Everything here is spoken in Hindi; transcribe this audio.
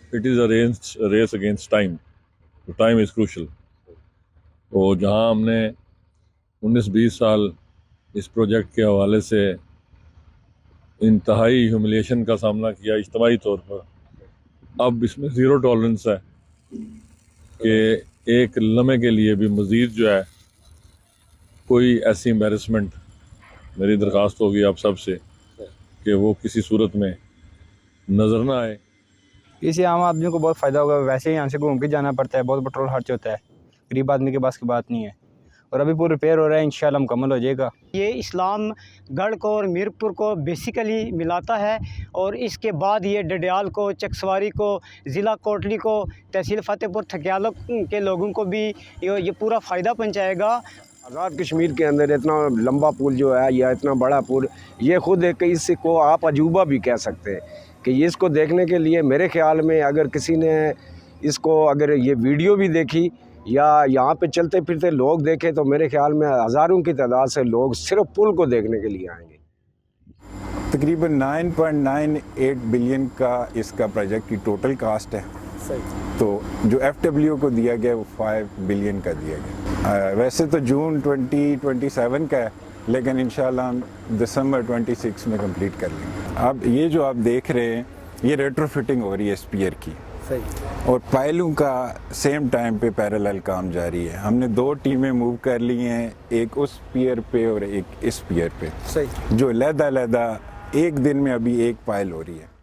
It is a race against time. Time is crucial. तो जहाँ हमने 19-20 साल इस प्रोजेक्ट के हवाले से इंतहाई ह्यूमिलिएशन का सामना किया इज्तमाही तौर पर, अब इसमें ज़ीरो टॉलरेंस है कि एक लम्हे के लिए भी मज़ीद जो है कोई ऐसी एम्बैरेसमेंट, मेरी दरख्वास्त होगी आप सब से कि वो किसी सूरत में नज़र ना आए। इससे आम आदमी को बहुत फ़ायदा होगा। वैसे ही यहाँ से घूम के जाना पड़ता है, बहुत पेट्रोल खर्च होता है, गरीब आदमी के पास की बात नहीं है। और अभी पूरा रिपेयर हो रहा है, इंशाल्लाह मुकम्मल हो जाएगा। ये इस्लामगढ़ को और मीरपुर को बेसिकली मिलाता है और इसके बाद ये डडियाल को, चकसवारी को, ज़िला कोटली को, तहसील फ़तेहपुर थकियालों के लोगों को भी ये पूरा फ़ायदा पहुँचाएगा। आज़ाद कश्मीर के अंदर इतना लंबा पुल जो है या इतना बड़ा पुल, ये खुद एक इसको आप अजूबा भी कह सकते हैं कि इसको देखने के लिए मेरे ख्याल में अगर किसी ने इसको, अगर ये वीडियो भी देखी या यहाँ पे चलते फिरते लोग देखे, तो मेरे ख्याल में हज़ारों की तादाद से लोग सिर्फ पुल को देखने के लिए आएंगे। तकरीबन 9.98 बिलियन का इसका प्रोजेक्ट की टोटल कास्ट है। तो जो FWO को दिया गया वो 5 बिलियन का दिया गया। वैसे तो जून 2027 का है, लेकिन इंशाल्लाह हम दिसंबर 26 में कंप्लीट कर लेंगे। अब ये जो आप देख रहे हैं, ये रेट्रोफिटिंग हो रही है इस पियर की, और पायलों का सेम टाइम पे पैरेलल काम जारी है। हमने 2 टीमें मूव कर ली हैं, एक उस पियर पे और एक इस पियर पे, जो लहदा एक दिन में अभी एक पायल हो रही है।